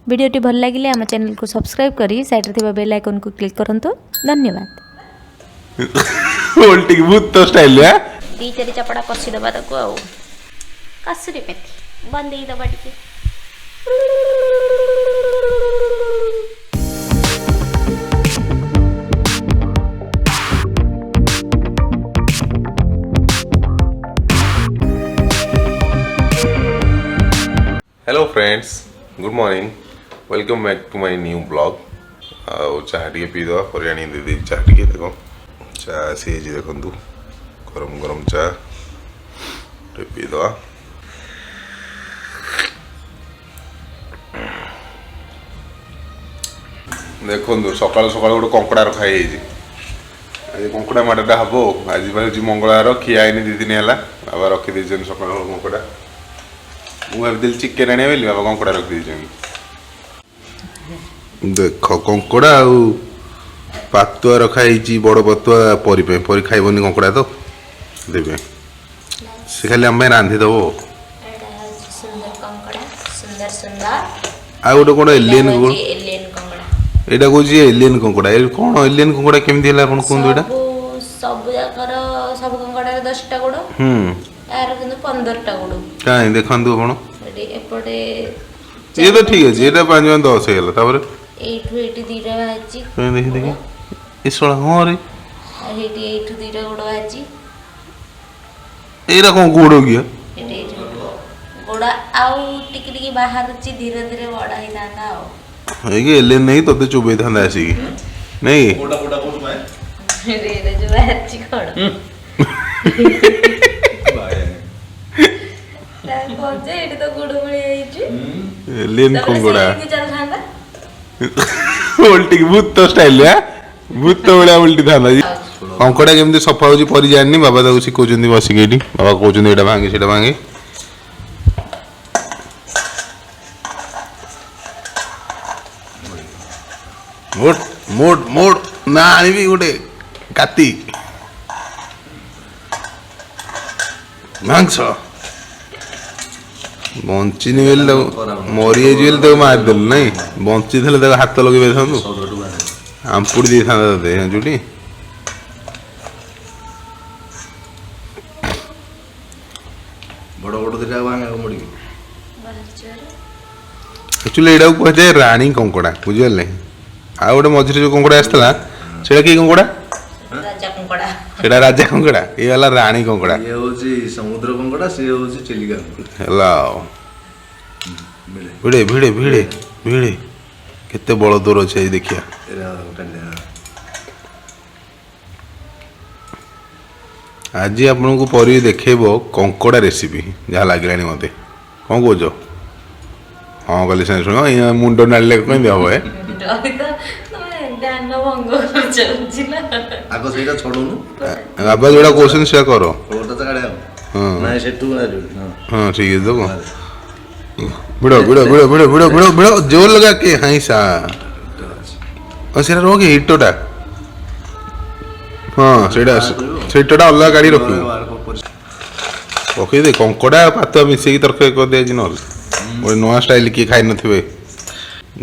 वीडियोटी भल लगे आम चैनल को सब्सक्राइब करी साइड रे बेल आइकन को क्लिक करंतु। धन्यवाद। उल्टी भूत तो स्टाइल है दी चारि चपड़ा कसी दबा ताको आ कसुरी मेथी बंदेई दबा टिके। Hello friends, good morning, welcome back to my new blog. चाह टे पी दवा पर दीदी चाह टे देख चाह सी देखु गरम गरम चाह पी दवा। देखु सकाल सकाल गोटे कंकड़ा रखाई आज कंकड़ा माटा हम आज हूँ मंगलवार खिया दी दिन है बाबा रखी सकाल कंकड़ा मुझे चिकेन आने बोली बाबा कंकड़ा रखी देख कंकड़ा पातुआ रखाई बड़ पतुआ परी खाइबनी कंकड़ा तो देवे से खाली आम रांधिदेव आ गोटे कौन एलियन कौन यहाँ कौन एलियन कंकड़ा कौन एलियन कंकड़ा केमती है कहतु सब कंकड़ा 10टा गोड़ यार किंतु 15टा गोड़ कहीं देखु कौन एपटे ये तो ठीक है ये 5-10 है तापर एठू एठी दीटा बाजी कहीं देखी देखी इस वाला हां रे एठी एठू दीटा गोड़ बाजी एरा कौन गोड़ हो गया एठी गोड़ा आउ टिक टिक बाहर ची धीरे धीरे बड़ा ही थांदा आ ये एलियन नहीं तो चुबे थांदा ऐसी नहीं गोड़ा गोड़ा बोल मैं रे जो बाजी कोड़ पहुंचे एठी तो गुड़ मुड़ी आइची एलियन कंकड़ा की चल थांदा उल्टी भूत तो स्टाइल है भूत तो बड़ा उल्टी थांदा जी कंकड़ा केमती सफा होजी परी जाननी बाबा ताको सिखौचंदी बसिके एठी बाबा कहउचंदी एटा भांगे सेटा भांगे मोट मोट मोट ना आनिबी गोटे काती मांस बंचिनी बेले मरी जाइए तो मारिदेलु नहीं बंची थे हाथ लगे था आमपुड़ी दे था चुटी बड़ बड़ दिटा भांगा मुड़ी एक्चुअली एटा को कहे रानी कंकड़ा बुझिगले आ गोटे मझे जो कंकड़ा आसला सेटा कि कंकड़ा राजा कंकड़ा सेटा राजा कंकड़ा ये वाला रानी कंकड़ा ये होची समुद्र कंकड़ा से होची चिलिका हेला भिड़े भिड़े भिड़े भिड़े केते बड़ दूर अच्छे देखिया एरा उठले आज आपन को परी देखेबो कंकड़ा रेसिपी जहाँ लगे मते कौन कौच हाँ कल से शुण ये मुंड नाड़े कहीं हम है आगो सेटा छोड़ुनु बाबा जोड़ा क्वेश्चन से करो ओटा तो काढे हां नाही सेटू ना हां ठीक है देखो भिड़ो भिड़ो भिड़ो भिड़ो भिड़ो भिड़ो भिड़ो जोर लगा के हाई सा और सेरा रोगे हिटोटा हाँ सेटा अलग गाड़ी रखो ओके दे कंकड़ा पातुआ मिसेकी तरकारी कर दिया न गोटे नुआ स्टाइल किए खाई नथिबे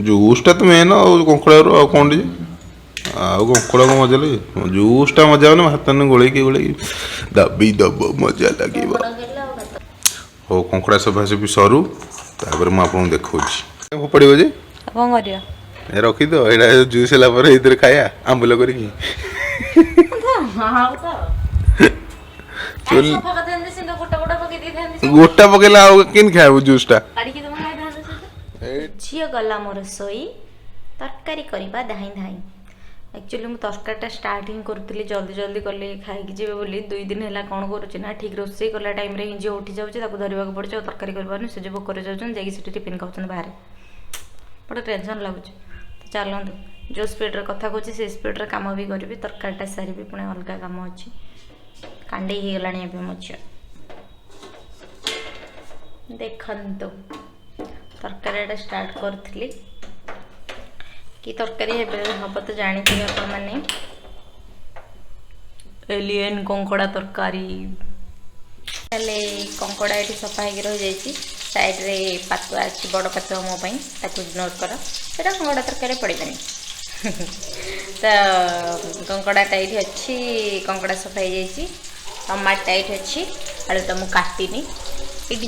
जूसटा तो मेन कंकड़ा आ कौन कंकड़ा को मजा लगे जूसटा मजा ना हाथ में गोले दबी दब मजा लगे हो कंकड़ा सफा सफी सरू तापर मु आपन देखौछि पड़िबो जे कौन करियो ए रखी दो एडा जूस होला पर इधर खाया आंबुल करी हां तो चल सफा कर देंदे सिंदो गोटा गोटा पके दी देंदे गोटा पकेला आ किन खाबो जूसटा काडी के तुम खाइ दांदे झियो गला मोर सोई तरकारी करबा धाई धाई एक्चुअली मु तरकारीटा स्टार्टिंग करतली जल्दी जल्दी कले खाई जेबे बोली 2 दिन हैला कोन करूची ना ठीक रोसे कला टाइम रे हिंजी उठी जाउची ताको धरिबा को पड़छ तरकारी करबानी से जे भोकर जाउछन जाई सिटी टिफिन खाउछन बाहर बड़ा टेंशन लागुछ तो चलंतु जो स्पीड रे कथा कहूची से स्पीड रे काम भी करबी तरकारीटा सारिबी पुणे अलगा काम अछि कांडे ही गलाणी अबे मछ देखंतु तरकारीटा स्टार्ट करथली कि तरकारी हम तो जानी अपन मैंने एलियन कंकड़ा तरकारी कंकड़ा ये सफा हो रही साइड रे पातुआ अच्छी बड़ पातुआ मो इग्नोर कर सेटा कंकड़ा तरकारी पड़ेनि तो कंकड़ाटा ये अच्छी कंकड़ा सफा हो टमाटा ये अच्छी आलू तो मुझे काटिनी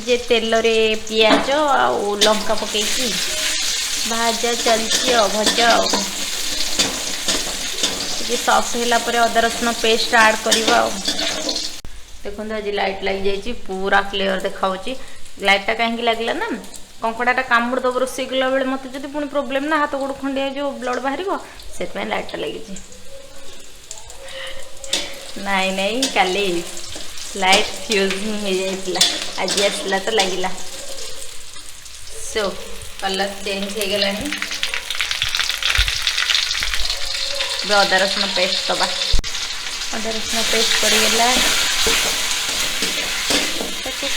ये तेल रे पियाज आ लंका पकई भाजा चलती भजा ये सॉफ्ट होला पर अदा रसुण पेस्ट ऐड करवा देखो आज लाइट लग जाइए पूरा क्लियर देखा लाइटा कहीं लगला ना कंकड़ाटा कामुड़ दब रोसे कला बेले मत जो पुणी प्रोब्लेम ना हाथ गोड़ खंडिया जो ब्लड बाहर से लाइटा लगी नाई नाई काली लाइट फ्यूज हो जाइला आज आसला तो लगिला सो कलर चेंज हो गला अदा रसुण पेस्ट दबा अदा रसुण पेस्ट पड़गला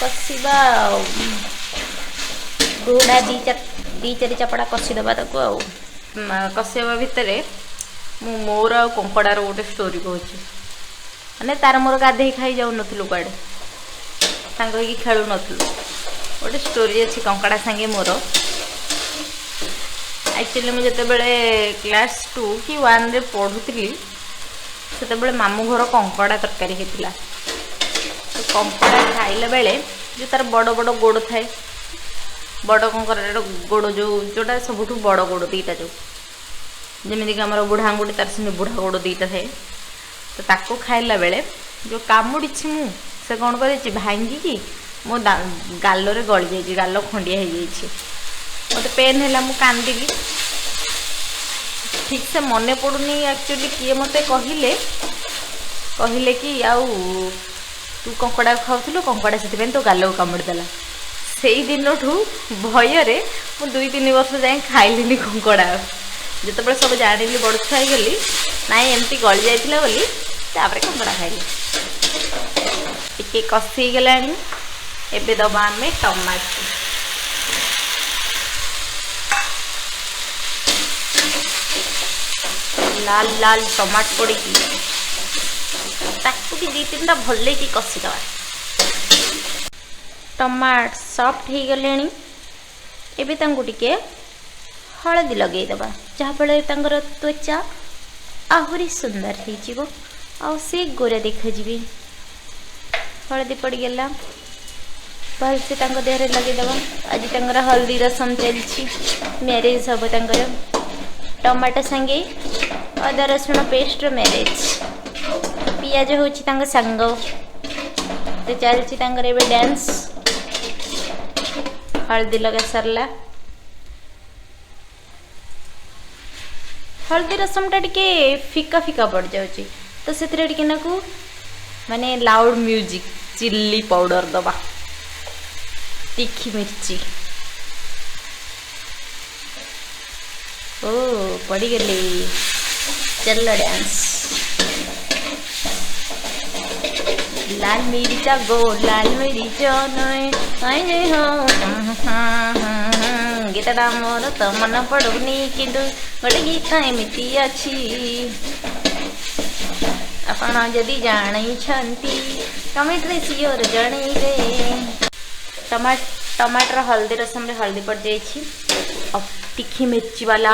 कषा गुड़ा दी चारि चपड़ा कषिदबा कषाइबा भितर मोर आ कंकड़ार गोटे स्टोरी कहूँ माने तार मोर गाधे खाई जाऊ नथुलु कुआडे सांग होइकी खेलु नथुलु गोटे स्टोरी अच्छी कंकड़ा सांगे मोर एक्चुअली मुझे जितेबाला क्लास 2 कि 1 रे पढ़ुली से मामू घर कंकड़ा तरकारी होता तो कंकड़ा खाइला बेले जो तार बड़ बड़ गोड़ थाए बड़ कंकड़ा गोड़ जोटा सबुठ बड़ गोड़ दीटा जो जमीक आम बुढ़ा आंगुठी तार से बुढ़ा गोड़ दीटा थाए तो ताको खाइला बेले जो कामुड़ी से कौन कर भांगी मो गाल रे गली जाइए गाल खंडिया हो जाइए मत पेन है मु कांदिली ठीक से मन पड़ुनी एक्चुअली किए मत कहले कि आउ तू कंकड़ा खाऊलु कंकड़ा से तो गाल को कामुड़देला से दिन भयर मु 2-3 वर्ष जाए खाइली कंकड़ा जिते सब जानी बड़ छुआ गली ना एमती गली जाइला बोली तापर कंकड़ा खाइली टिके कषि गला एबे दबा आम टमाटो लाल लाल टमाट पड़ी ताकू भी 2-3टा भल कि कषिदबा टमाट सॉफ्ट हो गले एवं टिके हलदी लगेदबा जहाँफल त्वचा आहरी सुंदर हो सी गोरा देखा हलदी पड़गला भलसे देहरे लगेदबा आज हल्दी रसम चलती मैरेज हम टमाटो संगे अदा रसुण पेस्ट मैरेज पियाज हूँ सांग तो चलती डांस हल्दी लगा सरला हल्दी रसम टा टिके फिका फिका पड़ जाऊँगी तो से नाकू माने लाउड म्यूजिक चिल्ली पाउडर दबा तीखी मिर्ची ओ पड़ी गली चलो डांस लाल मिर्चा गो लाल मिर्चा नई हो गीतटा मोर तो मन पड़ुनी किंतु गोटे गीत एमती अच्छी आपण जदि जानी कमेंट सियोर जनइबे टमाटर हल्दी रसम रे हल्दी पड़ जाइए और तीखी मिर्ची वाला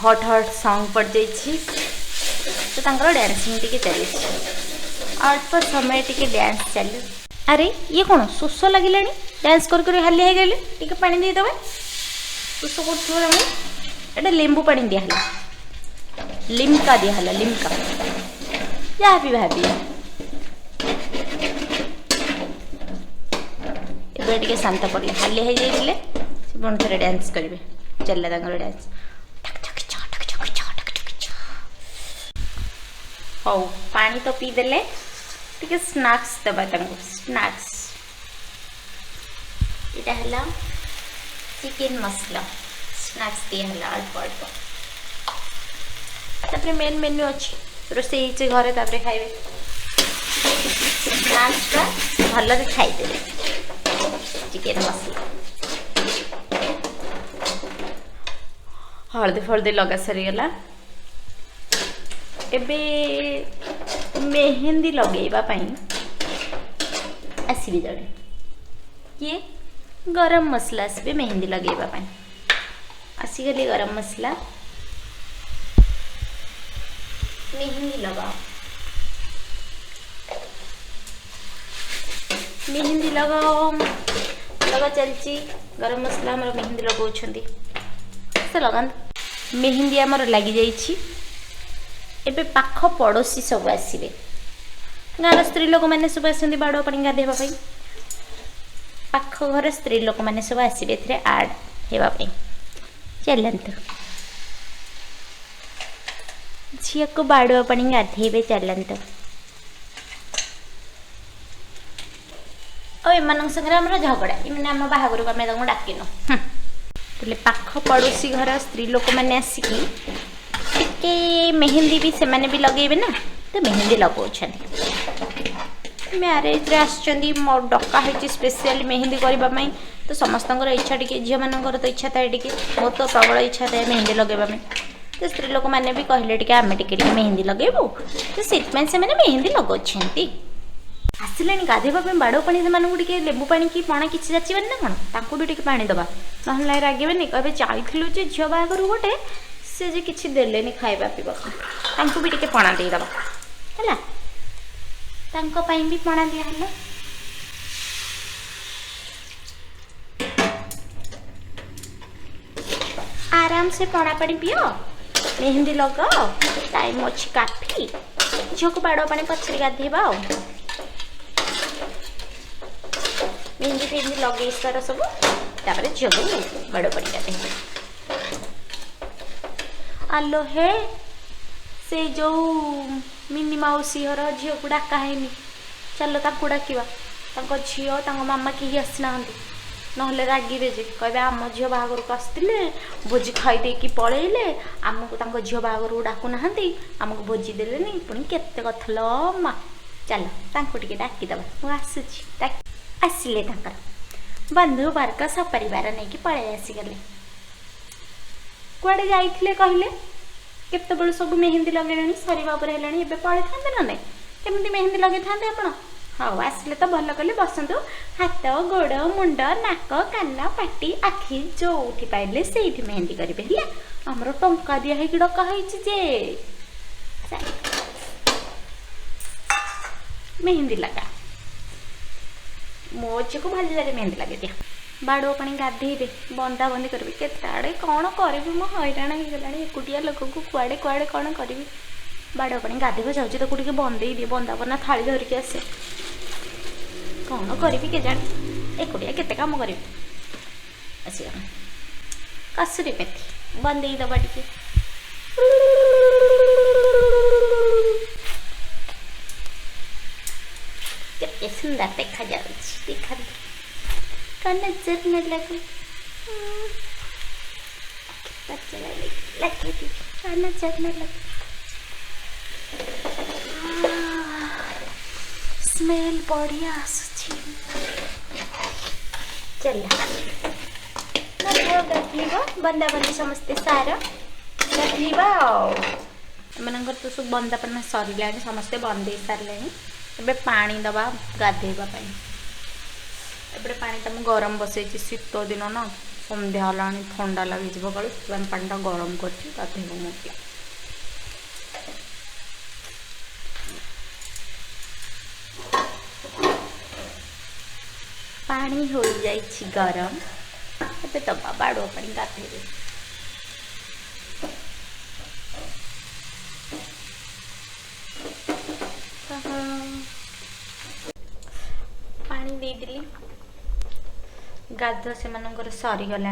हॉट हॉट सॉन्ग पड़ जाइए तो डांसिंग टिके चली अल्प समय टिके डांस चलो अरे ये कौन शोष लगे डांस कर हाली हो गले टिके पानी देदेवे शोष कर लेंबू पानी दिहला लिमका दिहला लिमका जहाँ भी भाभी ए शांत पड़े हाली हो जाइए पुणी थे डांस करेंगे चलला डांस हौ पानी तो पीदेले टिके स्नैक्स देवा स्नैक्स इटा हला चिकन मसला स्नैक्स दिया अल्प अल्प तापर मेन मेन्यू अच्छी रोसे घरे तापर खाइबे स्नैक्सटा भल खाइदेवे चिकन मसला हल्दी फल्दी लगा सरीगला एबे मेहंदी लगेबा आसबे जड़े किए गरम मसला आसबे मेहंदी लगेबा पाई आसीगली गरम मसला मेहंदी लगाओ मेहंदी लगाओ लगा चलची गरम मसला हमर मेहंदी लगाउछंती से लगान मेहंदी हमर लागि जाईछि एबे पाख पड़ोसी सब आसीबे गाँव स्त्री लोक मैंने सब आसती बाड़ पानी गाधेवा पाख घर स्त्री लोक मैंने सब आसबे ए आड होगापी चलतु झील को बाड़ुआ पानी गाधेबे चलतु और एम संगे झगड़ा इमें आम बाहर को आम डाकिन पाख पड़ोसी घर स्त्री लोक मैंने आसिकी टिके मेहंदी भी से भी लगेबे ना तो मेहंदी लगाउछन मैरेज रे आछंदी मो डका है स्पेशल मेहंदी करने तो समस्त इच्छा टी झील मानकर तो इच्छा थाए टी मोर तो प्रबल इच्छा थाए मेहंदी लगेबा तो स्त्री लोक मैंने भी कहले टी आम टे मेहंदी लगेबू तो से मेहंदी लगाउछंती आसिले गाधेवा बाड़ पानी से लेबू पानी कि पणा किसी जाचबे ना कौन भी पानी दबा ना रागे कहे जाइलु झील बाहर गोटे से जे किसी देलेनी खाइबा पीवा भी टे पणा देदबा है भी पणा दिया आराम से पणा पानी पियो मेहंदी लगाओ टाइम अच्छी काफी झील को बाड़ पानी पछरे गाधेबा मेहंदी फेहंदी लगे सारा सब झील को बाड़ पानी गाधेबा आलो हे से जो मिनी मौसी हर झील को डाका है चलो ताकू डाकिबा झील मामा कहीं आसना ना रागे जे कहे आम झील बाहर को आसते भोजी खाई देकी पलैले आमको झील बाहर को डाकू ना आमको भोजी देलेनी पुणी केते कथल मा चलो टे डाकिदबा मुझे आसिले बंधु वर्ग सपरिवार नहीं कि पलि आसीगले कुआडे जाइथिले कहले केते सब मेहंदी लगे सरीवा पड़े पलि था ना नहीं केमती मेहंदी लगे था आप हाँ आसिले तो भल कले बसतु हाथ गोड़ मुंड नाक कान पाटी आखि जो पाइले से मेहंदी करेंगे आमर टंका दिया है डका जे मेहंदी लगा मो झी को भल लगे मेहंदी लगे दिया बाड़ पानी गाधेबे बंदा बंदी करी केते कौन करी मो हैरान होगा एकुटिया लोक को कुआड़े कुआड़े कौन करी बाड़ पानी गाधेबा जाऊँगी तो टे बंदे दिए बंदा बना थाली धरिकी आसे कौन करी के जाने एकुटिया केते काम करी आसगला कसुरी मेथी बंदे दबा टे केते सुंदर देखा देखा नजर न लगो नजर न लगे स्मेल बढ़िया आसुची चल गाधेबा बंदा बंदी समस्ते सार गाधेबा एमनकर तो सब बंदा पना सरला समस्ते बंदे सारे ए पानी दबा गाधेबा एपटे पानी तो गरम बसई शीत दिन ना संध्या है ठंडा लगे कल पानी गरम कर पानी हो जाई गरम ए दबा बाड़ पानी गाधेबे पानी दे दिली गाध से सरीगला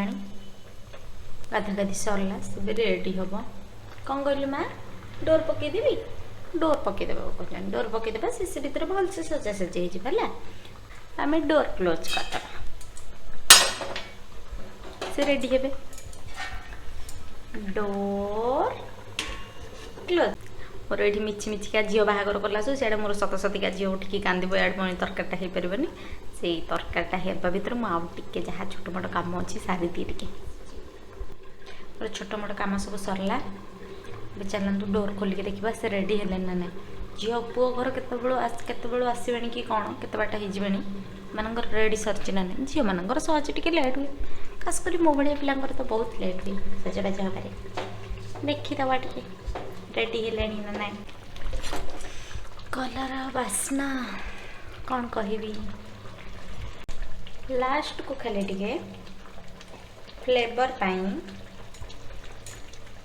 गाधा गाधी सरला से रेडी हम कौन कहलु माँ डोर पकईदेवी डोर पकईदेवा कहते डोर पकईदेवा से भीतर भलसे सजा सजी है आम डोर क्लोज करदे से रेडी हे डोर क्लोज मोर ये मिची मिचिका झील बाहर कला से मोर सत सतिका झील उठिकी कांदी पुणी तरकारीटा हो पारनि से तरकारीटा होगा भर मुझे जहाँ छोट मोट कम अच्छी सारी दिए टे मोर छोट मोट कम सब सरला चलतु डोर खोलिक देखा से रेडी है ना ना झील पुओ घर केत आसवे कि कौन केत बाट हो ମାନଙ୍କର ରେଡ଼ି ସରିଛି ନା ନାହିଁ ଝିଅମାନଙ୍କର ସହଜ ଟିକେ ଲେଟ୍ ହୁଏ ଖାସ୍ କରି ମୋ ଭଳିଆ ପିଲାଙ୍କର ତ ବହୁତ ଲେଟ୍ ହୁଏ ସଜବାଜ ହେବାରେ ଦେଖିଦେବା ଟିକେ ରେଡ଼ି ହେଲେଣି ନା ନାହିଁ କଲର ବାସ୍ନା କ'ଣ କହିବି ଲାଷ୍ଟକୁ ଖାଲି ଟିକେ ଫ୍ଲେଭର୍ ପାଇଁ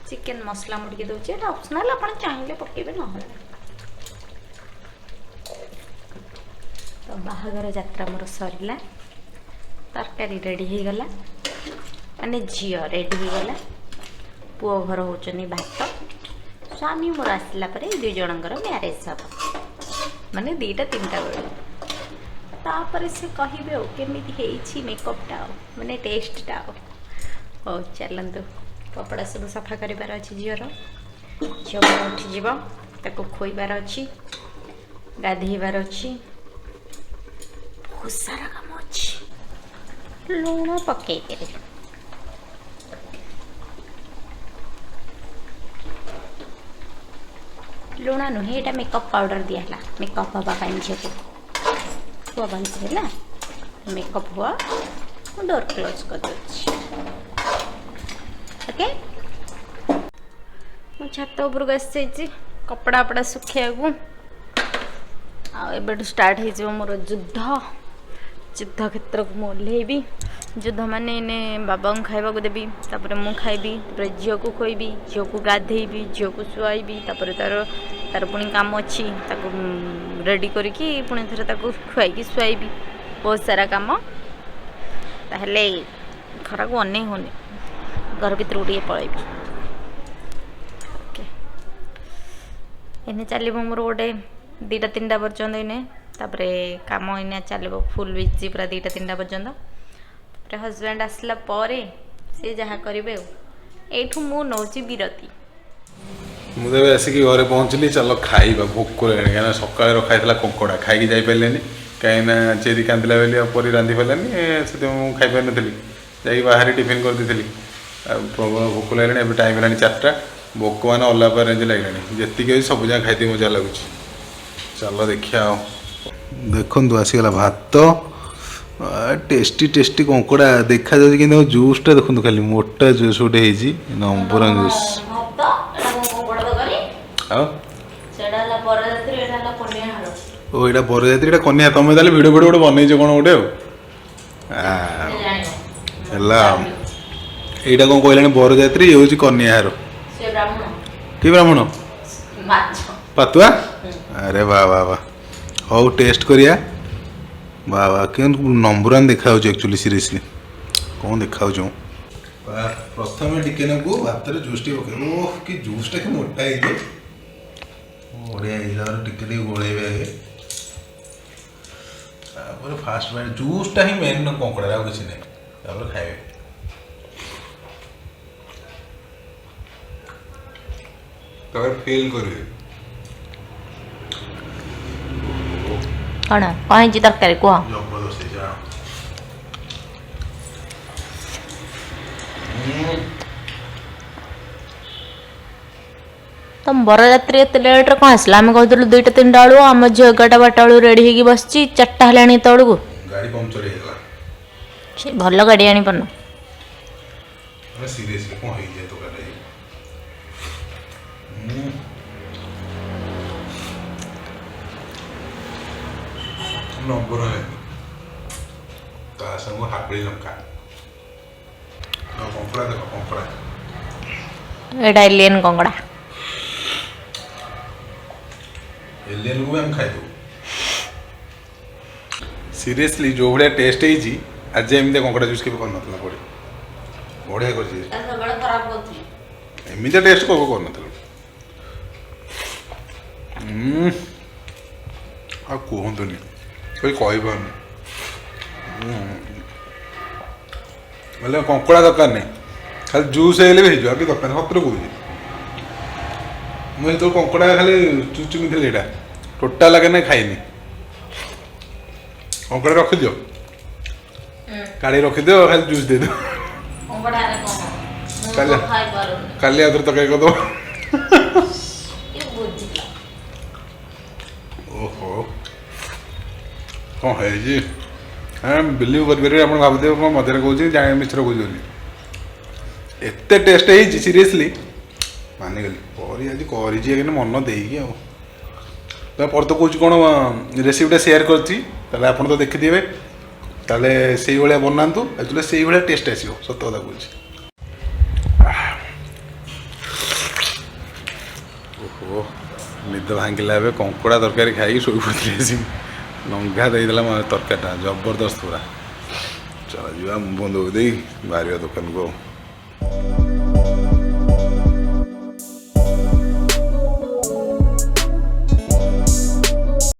ଚିକେନ୍ ମସଲା ମୁଁ ଟିକେ ଦେଉଛି ଏଇଟା ଅପସନାଲ୍ ଆପଣ ଚାହିଁଲେ ପକାଇବେ ନହେଲେ ତ ବାହାଘର ଯାତ୍ରା ମୋର ସରିଲା ତରକାରୀ ରେଡ଼ି ହେଇଗଲା ମାନେ ଝିଅ ରେଡ଼ି ହେଇଗଲା ପୁଅ ଘର ହେଉଛନ୍ତି ଭାତ ସ୍ୱାମୀ ମୋର ଆସିଲା ପରେ ଦୁଇ ଜଣଙ୍କର ମ୍ୟାରେଜ୍ ହେବ ମାନେ 2ଟା 3ଟା ବେଳେ ତାପରେ ସେ କହିବେ ଆଉ କେମିତି ହେଇଛି ମେକଅପ୍ଟା ଆଉ ମାନେ ଟେଷ୍ଟଟା ଆଉ ହଉ ଚାଲନ୍ତୁ କପଡ଼ା ସବୁ ସଫା କରିବାର ଅଛି ଝିଅର ଝିଅ ଉଠିଯିବ ତାକୁ ଖୋଇବାର ଅଛି ଗାଧେଇବାର ଅଛି ବହୁତ ସାରା କାମ ଅଛି ଲୁଣ ପକେଇଦେବେ ଲୁଣ ନୁହେଁ ଏଇଟା ମେକଅପ୍ ପାଉଡ଼ର ଦିଆହେଲା ମେକଅପ୍ ହେବା ପାଇଁ ଝିଅକୁ ହୁଅ ଭଲସେ ହେଲା ମେକଅପ୍ ହୁଅ ମୁଁ ଡୋର୍ କ୍ଲୋଜ୍ କରିଦେଉଛି ଓକେ ମୁଁ ଛାତ ଉପରକୁ ଆସିଯାଇଛି କପଡ଼ା ଫପଡ଼ା ଶୁଖେଇବାକୁ ଆଉ ଏବେଠୁ ଷ୍ଟାର୍ଟ ହେଇଯିବ ମୋର ଯୁଦ୍ଧ କ୍ଷେତ୍ରକୁ ମୁଁ ଓହ୍ଲେଇବି ଯୁଦ୍ଧ ମାନେ ଏନେ ବାବାଙ୍କୁ ଖାଇବାକୁ ଦେବି ତାପରେ ମୁଁ ଖାଇବି ତାପରେ ଝିଅକୁ ଖୋଇବି ଝିଅକୁ ଗାଧେଇବି ଝିଅକୁ ଶୁଆଇବି ତାପରେ ତାର ପୁଣି କାମ ଅଛି ତାକୁ ରେଡ଼ି କରିକି ପୁଣି ଥରେ ତାକୁ ଖୁଆଇକି ଶୁଆଇବି ବହୁତ ସାରା କାମ ତାହେଲେ ଖରାକୁ ଅନେଇ ହେଉନି ଘର ଭିତରକୁ ଟିକେ ପଳେଇବି ଓକେ ଏନେ ଚାଲିବ ମୋର ଗୋଟେ 2ଟା 3ଟା ପର୍ଯ୍ୟନ୍ତ ଏନେ ତାପରେ କାମ ଏନେ ଚାଲିବ ଫୁଲ୍ ବିଜି ପୁରା 2ଟା 3ଟା ପର୍ଯ୍ୟନ୍ତ ତାପରେ ହଜବେଣ୍ଡ ଆସିଲା ପରେ ସେ ଯାହା କରିବେ ଆଉ ଏଇଠୁ ମୁଁ ନେଉଛି ବିରତି ମୁଁ ତେବେ ଆସିକି ଘରେ ପହଞ୍ଚିଲି ଚାଲ ଖାଇବା ଭୋକ ଲାଗିଲାଣି କାହିଁକିନା ସକାଳେ ରଖା ହେଇଥିଲା କଙ୍କଡ଼ା ଖାଇକି ଯାଇପାରିଲେନି କାହିଁକିନା ଚେରି କାନ୍ଦିଲା ବୋଲି ଆଉ ପରି ରାନ୍ଧି ପାରିଲାନି ସେଥିପାଇଁ ମୁଁ ଖାଇପାରିନଥିଲି ଯାଇକି ବାହାରେ ଟିଫିନ୍ କରିଦେଇଥିଲି ଆଉ ପ୍ରବଳ ଭୋକ ଲାଗିଲାଣି ଏବେ ଟାଇମ୍ ହେଲାଣି 4ଟା ଭୋକ ମାନେ ଅଲଗା ରେଞ୍ଜ ଲାଗିଲାଣି ଯେତିକି ଅଛି ସବୁ ଯାକ ଖାଇଦେଇ ମଜା ଲାଗୁଛି ଚାଲ ଦେଖିବା ଆଉ ଦେଖନ୍ତୁ ଆସିଗଲା ଭାତ ଟେଷ୍ଟି କଙ୍କଡ଼ା ଦେଖାଯାଉଛି କିନ୍ତୁ ଜୁସ୍ଟା ଦେଖନ୍ତୁ ଖାଲି ମୋଟା ଜୁସ୍ ଗୋଟେ ହେଇଛି ନମ୍ବର ଜୁସ୍ ଆଉ ଓ ଏଇଟା ବରଯାତ୍ରୀ ଏଇଟା କନ୍ୟା ତମେ ତାହେଲେ ଭିଡ଼ିଓ ଗୋଟେ ବନେଇଛ କ'ଣ ଗୋଟେ ଆଉ ହେଲା ଏଇଟା କ'ଣ କହିଲାଣି ବରଯାତ୍ରୀ ଇଏ ହେଉଛି କନ୍ୟାହାର କି ବ୍ରାହ୍ମଣ ପାତୁଆ ଆରେ ବା ହଉ ଟେଷ୍ଟ କରିବା ବା କିନ୍ତୁ ନମ୍ବରାନ୍ ଦେଖାଯାଉଛି ଆକ୍ଚୁଆଲି ସିରିୟସଲି କ'ଣ ଦେଖାଯାଉଛି ମୁଁ ପ୍ରଥମେ ଟିକେ ନାକୁ ଭାତରେ ଜୁସ୍ ଟିକେ ପକେଇବ ଓଃ କି ଜୁସ୍ଟା କି ମୋଟା ହେଇଛି ବଢ଼ିଆ ହେଇଥିଲା ଟିକେ ଗୋଳେଇବେ ଆଗେ ତାପରେ ଫାଷ୍ଟ ବାଇଟ୍ ଜୁସ୍ଟା ହିଁ ମେନ୍ କଙ୍କଡ଼ାରେ ଆଉ କିଛି ନାହିଁ ତାପରେ ଖାଇବେ ତାପରେ ଫିଲ୍ କରିବେ କ'ଣ ହେଇଛି ତରକାରୀ କୁହ ଜବରଦସ୍ତ ହେଇଛି ତମ ବରଯାତ୍ରୀ ଏତେ ଲେଟ୍ରେ କ'ଣ ଆସିଲା ଆମେ କହୁଥିଲୁ 2ଟା 3ଟା ବେଳୁ ଆମ ଝିଅ 11ଟା 12ଟା ବେଳୁ ରେଡ଼ି ହେଇକି ବସିଛି 4ଟା ହେଲାଣି ଏତେବେଳକୁ ଗାଡ଼ି ପଙ୍କଚର ହେଇଗଲା ସେ ଭଲ ଗାଡ଼ି ଆଣିପାରୁନ ସିରିୟସଲି କ'ଣ ହେଇଛି ତ ଗାଡ଼ି ନମ୍ବର ତା ସାଙ୍ଗକୁ ହାବଳି ଲଙ୍କା କଙ୍କଡ଼ା ଦେଖ କଙ୍କଡ଼ା ଏଇଟା ଏଲିଏନ୍ କଙ୍କଡ଼ା ଏଲିଏନ୍କୁ ବି ଆମେ ଖାଇଦେବୁ ସିରିୟସଲି ଯେଉଁ ଭଳିଆ ଟେଷ୍ଟ ହେଇଛି ଆଜି ଏମିତିଆ କଙ୍କଡ଼ା ଜୁସ୍ କେବେ କରିନଥିଲା ବଢ଼ିଆ କରିଛି ଏମିତିଆ ଟେଷ୍ଟ କେବେ କରିନଥିଲା ଆଉ କୁହନ୍ତୁନି କେହି କହିପାରୁନି ବୋଲେ କଙ୍କଡ଼ା ଦରକାର ନାହିଁ ଖାଲି ଜୁସ୍ ହେଇଗଲେ ବି ହେଇଯିବ ଆଉ କି ଦରକାର ନାହିଁ ସତରେ କହୁଛି ମୁଁ ଯେତେବେଳେ କଙ୍କଡ଼ା ଖାଲି ଚୁଚୁମିଥିଲି ଏଇଟା ଟୋଟାଲ୍ ଲାଗେ ନାହିଁ ଖାଇନି କଙ୍କଡ଼ା ରଖିଦିଅ କାଢ଼ି ରଖିଦିଅ ଖାଲି ଜୁସ୍ ଦେଇଦିଅ କାଲି ଆଉଥରେ ତରକାରୀ କରିଦେବ ଓହୋ କ'ଣ ହେଇଛି ହଁ ବିଲିଭ୍ କରିପାରିବେ ଆପଣ ଭାବୁଥିବେ କ'ଣ ମଜାରେ କହୁଛି ଜାଣି ମିଛରେ କହୁଛି ବୋଲି ଏତେ ଟେଷ୍ଟ ହେଇଛି ସିରିୟସଲି ମାନିଗଲି କରି ଆଜି କରିଛି କିନ୍ତୁ ମନ ଦେଇକି ଆଉ ପରେ ତ କହୁଛି କ'ଣ ରେସିପିଟା ସେୟାର କରିଛି ତାହେଲେ ଆପଣ ତ ଦେଖିଥିବେ ତାହେଲେ ସେଇଭଳିଆ ବନାନ୍ତୁ ଆକ୍ଚୁଆଲି ସେଇଭଳିଆ ଟେଷ୍ଟ ଆସିବ ସତ କଥା କହୁଛି ଓହୋ ନିଦ ଭାଙ୍ଗିଲା ଏବେ କଙ୍କଡ଼ା ତରକାରୀ ଖାଇକି ଶୋଇପଡ଼ିଥିଲି ଆସିକି ଲଙ୍ଘା ଦେଇଦେଲା ମୋ ତରକାରୀଟା ଜବରଦସ୍ତ ପୁରା ଚାଲ ଯିବା ବନ୍ଦ ଦେଇ ବାହାରିବା ଦୋକାନକୁ ଆଉ